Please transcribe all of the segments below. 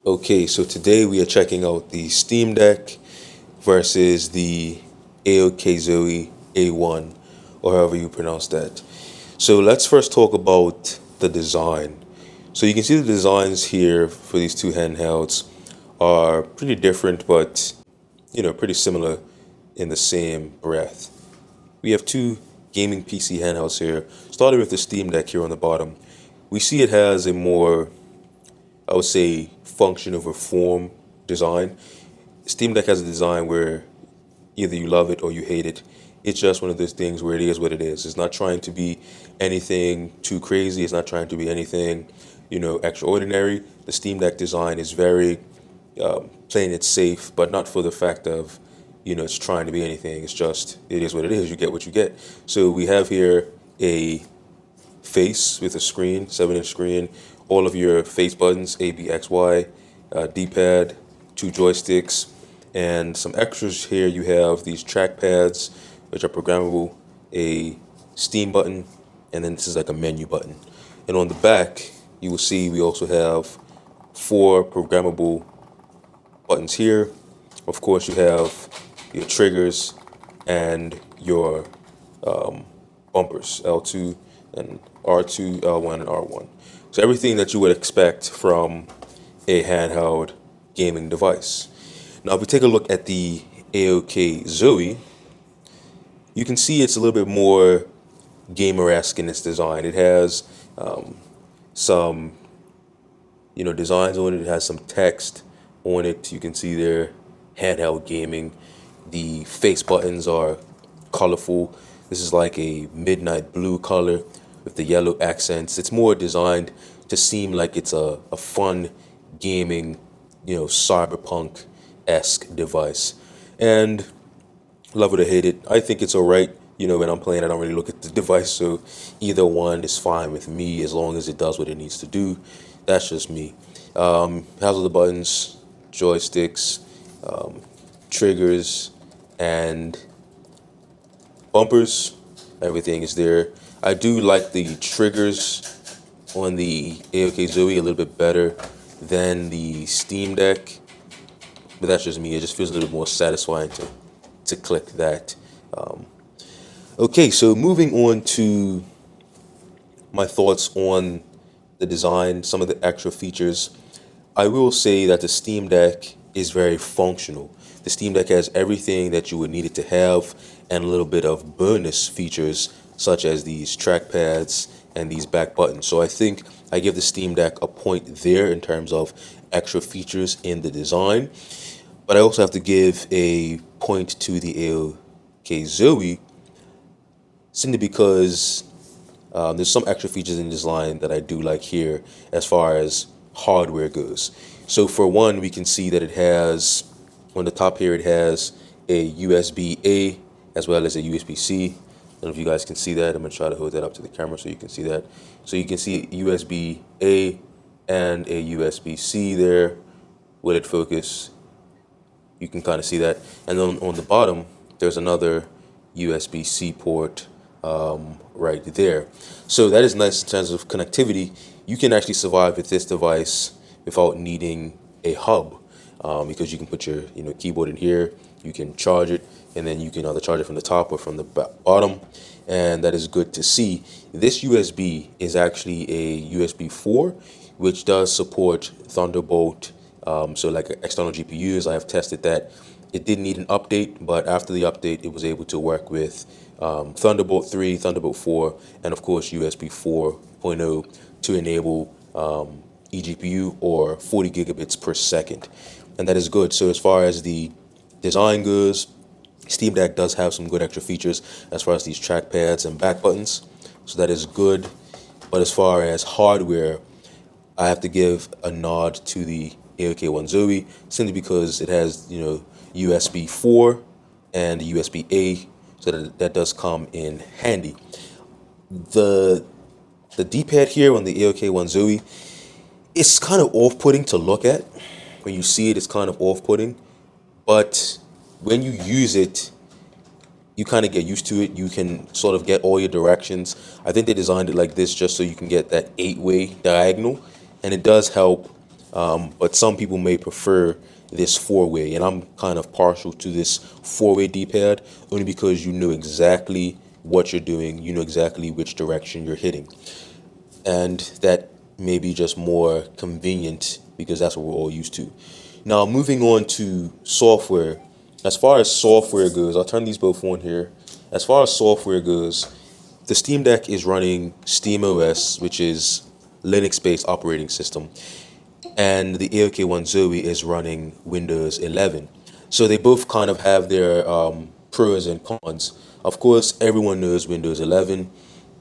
Okay, so today we are checking out the Steam Deck versus the AOKZOE A1, or however you pronounce that. So let's first talk about the design. So you can see the designs here for these two handhelds are pretty different, but pretty similar in the same breath. We have two gaming PC handhelds here. Starting with the Steam Deck here on the bottom, we see it has a more, I would say, function over form design. Steam Deck has a design where either you love it or you hate it. It's just one of those things where it is what it is. It's not trying to be anything too crazy. It's not trying to be anything, extraordinary. The Steam Deck design is very playing it safe, but not for the fact of, it's trying to be anything. It's just, it is what it is. You get what you get. So we have here a face with a screen, 7-inch screen, all of your face buttons, A, B, X, Y, D-pad, two joysticks, and some extras here. You have these track pads, which are programmable, a Steam button, and then this is like a menu button. And on the back, you will see we also have 4 programmable buttons here. Of course, you have your triggers and your bumpers, L2 and R2, L1 and R1. So everything that you would expect from a handheld gaming device. Now, if we take a look at the AOKZOE, you can see it's a little bit more gamer-esque in its design. It has some, designs on it. It has some text on it. You can see there, handheld gaming. The face buttons are colorful. This is like a midnight blue color with the yellow accents. It's more designed to seem like it's a fun gaming, cyberpunk-esque device. And love it or hate it, I think it's all right. When I'm playing, I don't really look at the device, so either one is fine with me as long as it does what it needs to do. That's just me. Has all the buttons, joysticks, triggers, and bumpers. Everything is there. I do like the triggers on the AOKZOE a little bit better than the Steam Deck, but that's just me. It just feels a little more satisfying to click that. Okay, so moving on to my thoughts on the design, some of the extra features. I will say that the Steam Deck is very functional. The Steam Deck has everything that you would need it to have and a little bit of bonus features such as these trackpads and these back buttons. So I think I give the Steam Deck a point there in terms of extra features in the design. But I also have to give a point to the AOKZOE simply because there's some extra features in this line that I do like here as far as hardware goes. So for one, we can see that it has, on the top here, it has a USB-A as well as a USB-C. I don't know if you guys can see that. I'm going to try to hold that up to the camera so you can see that. So you can see USB-A and a USB-C there. Will it focus? You can kind of see that. And then on the bottom, there's another USB-C port right there. So that is nice in terms of connectivity. You can actually survive with this device without needing a hub because you can put your keyboard in here, you can charge it, and then you can either charge it from the top or from the bottom, and that is good to see. This USB is actually a USB 4, which does support Thunderbolt. So like external GPUs, I have tested that. It did need an update, but after the update, it was able to work with Thunderbolt 3, Thunderbolt 4, and of course USB 4.0 to enable eGPU or 40 gigabits per second. And that is good. So as far as the design goes, Steam Deck does have some good extra features as far as these trackpads and back buttons. So that is good. But as far as hardware, I have to give a nod to the AOK1ZOE simply because it has, USB 4 and USB-A, so that does come in handy. The D-pad here on the AOK1ZOE, it's kind of off-putting to look at. When you see it, it's kind of off-putting, but when you use it, you kind of get used to it. You can sort of get all your directions. I think they designed it like this just so you can get that 8-way diagonal, and it does help But some people may prefer this four-way, and I'm kind of partial to this four-way D-pad only because you know exactly what you're doing, you know exactly which direction you're hitting, and that may be just more convenient because that's what we're all used to. Now, moving on to software. As far as software goes, I'll turn these both on here. As far as software goes, the Steam Deck is running SteamOS, which is Linux-based operating system, and the AOKZOE is running Windows 11. So they both kind of have their pros and cons. Of course, everyone knows Windows 11.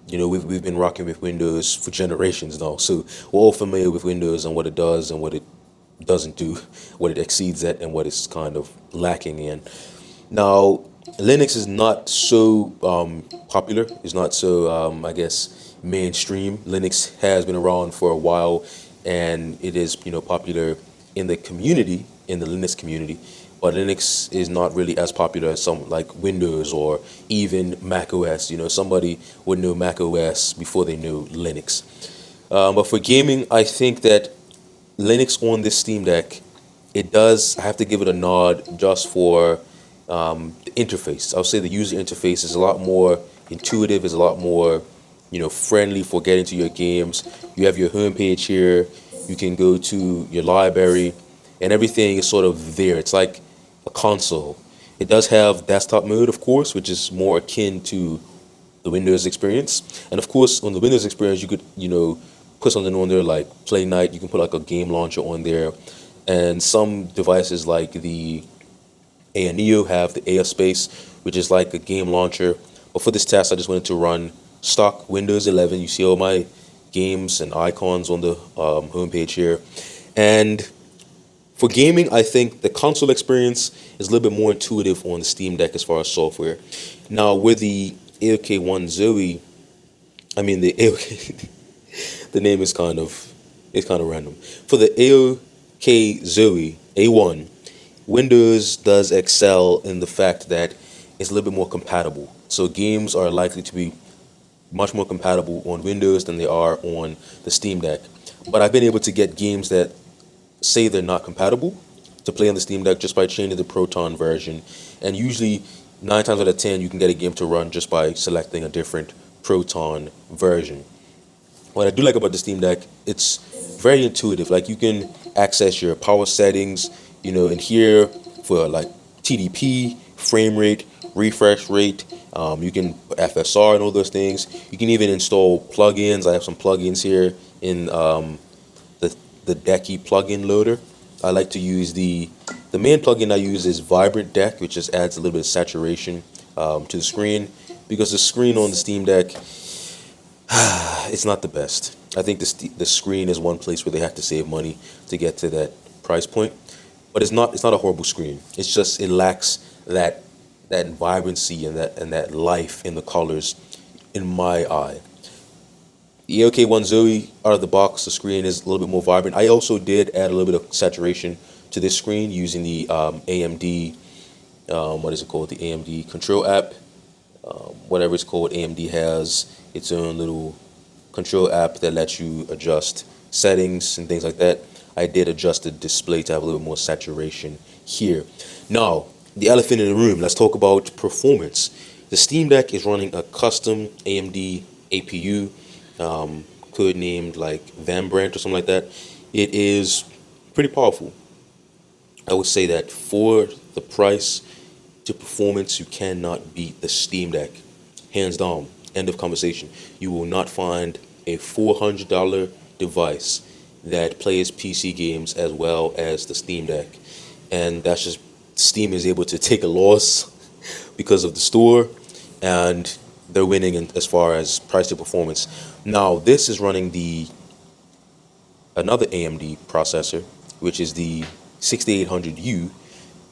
You know, we've been rocking with Windows for generations now, so we're all familiar with Windows and what it does and what it doesn't do, what it exceeds at, and what it's kind of lacking in. Now, Linux is not so popular. It's not so, I guess, mainstream. Linux has been around for a while, and it is, popular in the community, in the Linux community. But Linux is not really as popular as some like Windows or even Mac OS. Somebody would know Mac OS before they knew Linux. But for gaming, I think that Linux on this Steam Deck, it does. I have to give it a nod just for the interface. I'll say the user interface is a lot more intuitive, is a lot more, friendly for getting to your games. You have your homepage here. You can go to your library, and everything is sort of there. It's like a console. It does have desktop mode, of course, which is more akin to the Windows experience. And of course, on the Windows experience, you could, put something on there like Play Night. You can put like a game launcher on there. And some devices like the A&EO have the AF Space, which is like a game launcher. But for this test, I just wanted to run stock Windows 11. You see all my games and icons on the homepage here. And for gaming, I think the console experience is a little bit more intuitive on the Steam Deck as far as software. Now, with the AOK1 I mean the AOK, the name is kind of random. For the AOKZOE A1, Windows does excel in the fact that it's a little bit more compatible. So games are likely to be much more compatible on Windows than they are on the Steam Deck. But I've been able to get games that say they're not compatible to play on the Steam Deck just by changing the Proton version. And usually 9 times out of 10 you can get a game to run just by selecting a different Proton version. What I do like about the Steam Deck, it's very intuitive. Like you can access your power settings, in here for like TDP, frame rate, refresh rate. You can put FSR and all those things. You can even install plugins. I have some plugins here in the Decky plugin loader. I like to use the main plugin I use is Vibrant Deck, which just adds a little bit of saturation to the screen, because the screen on the Steam Deck, it's not the best. I think the screen is one place where they have to save money to get to that price point, but it's not a horrible screen. It's just it lacks that vibrancy and that life in the colors, in my eye. The AOK1 out of the box, the screen is a little bit more vibrant. I also did add a little bit of saturation to this screen using the AMD, what is it called? The AMD control app, whatever it's called. AMD has its own little control app that lets you adjust settings and things like that. I did adjust the display to have a little bit more saturation here. Now, the elephant in the room, let's talk about performance. The Steam Deck is running a custom AMD APU, codenamed like Van Brandt or something like that. It is pretty powerful. I would say that for the price to performance, you cannot beat the Steam Deck. Hands down. End of conversation. You will not find a $400 device that plays PC games as well as the Steam Deck. And that's just, Steam is able to take a loss because of the store, and they're winning as far as price to performance. Now, this is running another AMD processor, which is the 6800U.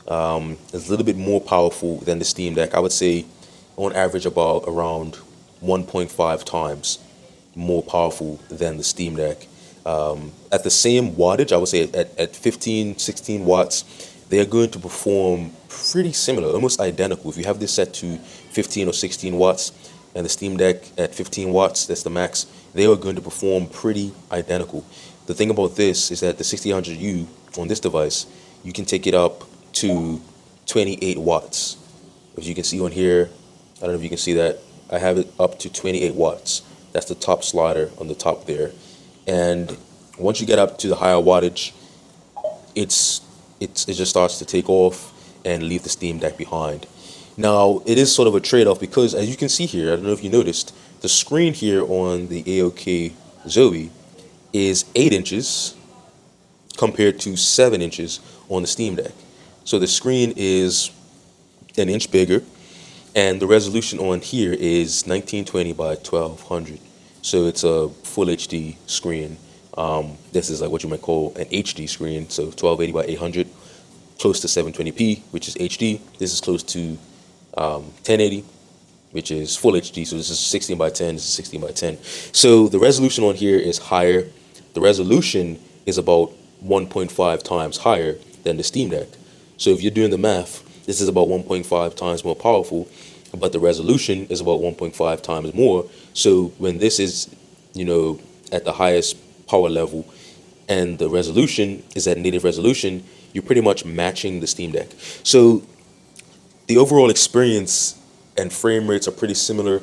It's a little bit more powerful than the Steam Deck. I would say on average about around 1.5 times more powerful than the Steam Deck. At the same wattage, I would say at 15, 16 watts, they're going to perform pretty similar, almost identical. If you have this set to 15 or 16 watts and the Steam Deck at 15 watts, that's the max, they are going to perform pretty identical. The thing about this is that the 6800U on this device, you can take it up to 28 watts. As you can see on here, I don't know if you can see that, I have it up to 28 watts. That's the top slider on the top there. And once you get up to the higher wattage, it just starts to take off and leave the Steam Deck behind. Now, it is sort of a trade-off because, as you can see here, I don't know if you noticed, the screen here on the AOKZOE is 8 inches compared to 7 inches on the Steam Deck. So the screen is an inch bigger, and the resolution on here is 1920 by 1200. So it's a full HD screen. This is like what you might call an HD screen, so 1280 by 800, close to 720p, which is HD. This is close to 1080, which is full HD. So this is 16 by 10, this is 16 by 10. So the resolution on here is higher. The resolution is about 1.5 times higher than the Steam Deck. So if you're doing the math, this is about 1.5 times more powerful, but the resolution is about 1.5 times more. So when this is, at the highest power level and the resolution is at native resolution, you're pretty much matching the Steam Deck. So the overall experience and frame rates are pretty similar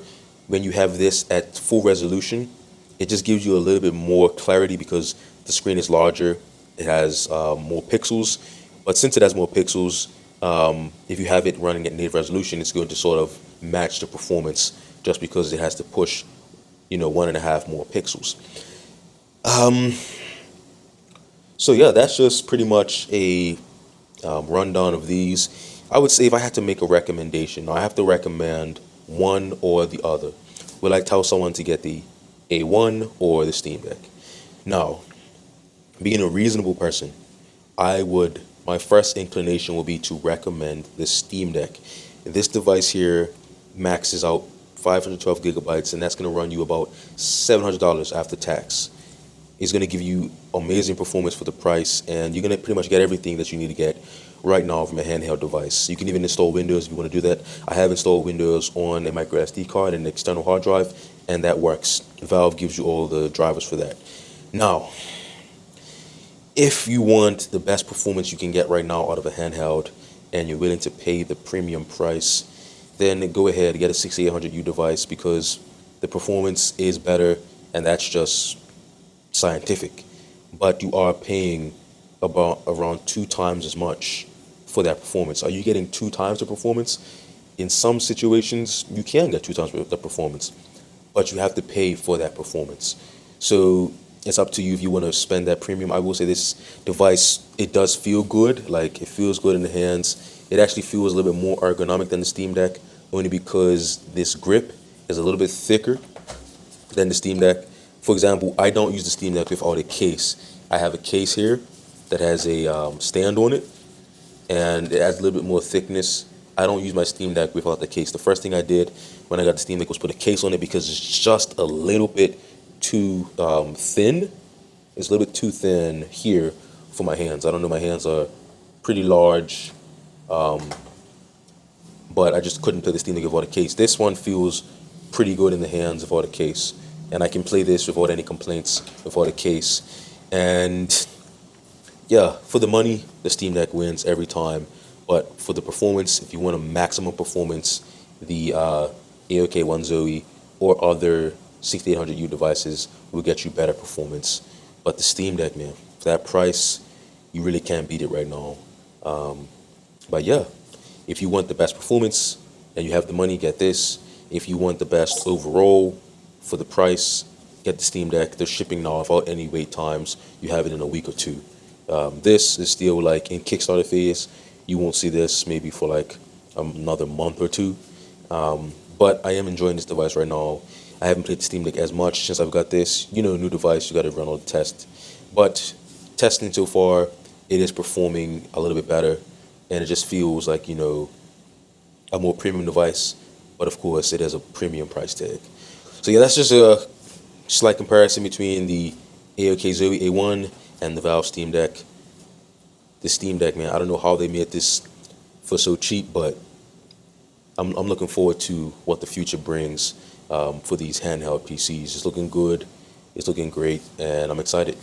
when you have this at full resolution. It just gives you a little bit more clarity because the screen is larger, it has more pixels. But since it has more pixels, if you have it running at native resolution, it's going to sort of match the performance just because it has to push, 1.5 more pixels. So yeah, that's just pretty much a rundown of these. I would say if I had to make a recommendation, I have to recommend one or the other. Would I tell someone to get the A1 or the Steam Deck? Now, being a reasonable person, my first inclination will be to recommend the Steam Deck. This device here maxes out 512 gigabytes, and that's going to run you about $700 after tax. It's going to give you amazing performance for the price, and you're going to pretty much get everything that you need to get right now from a handheld device. You can even install Windows if you want to do that. I have installed Windows on a micro SD card and an external hard drive, and that works. Valve gives you all the drivers for that. Now, if you want the best performance you can get right now out of a handheld and you're willing to pay the premium price, then go ahead and get a 6800U device because the performance is better, and that's just scientific. But you are paying about around 2 times as much for that performance. Are you getting 2 times the performance? In some situations, you can get 2 times the performance, but you have to pay for that performance. So it's up to you if you want to spend that premium. I will say this device, it does feel good. Like, it feels good in the hands. It actually feels a little bit more ergonomic than the Steam Deck, only because this grip is a little bit thicker than the Steam Deck. For example, I don't use the Steam Deck without a case. I have a case here that has a stand on it, and it adds a little bit more thickness. I don't use my Steam Deck without the case. The first thing I did when I got the Steam Deck was put a case on it because it's just a little bit too thin. It's a little bit too thin here for my hands. I don't know, my hands are pretty large, but I just couldn't play the Steam Deck without a case. This one feels pretty good in the hands without a case, and I can play this without any complaints without a case. And yeah, for the money, the Steam Deck wins every time. But for the performance, if you want a maximum performance, the AOKZOE or other 6800U devices will get you better performance. But the Steam Deck, man, for that price, you really can't beat it right now. But yeah, if you want the best performance and you have the money, get this. If you want the best overall for the price, get the Steam Deck. They're shipping now without any wait times. You have it in a week or 2. This is still like in Kickstarter phase. You won't see this maybe for like another month or 2. But I am enjoying this device right now. I haven't played the Steam Deck as much since I've got this. New device, you got to run all the tests. But testing so far, it is performing a little bit better. And it just feels like, a more premium device. But of course, it has a premium price tag. So yeah, that's just a slight comparison between the AOKZOE A1 and the Valve Steam Deck. The Steam Deck, man, I don't know how they made this for so cheap, but I'm looking forward to what the future brings for these handheld PCs. It's looking good, it's looking great, and I'm excited.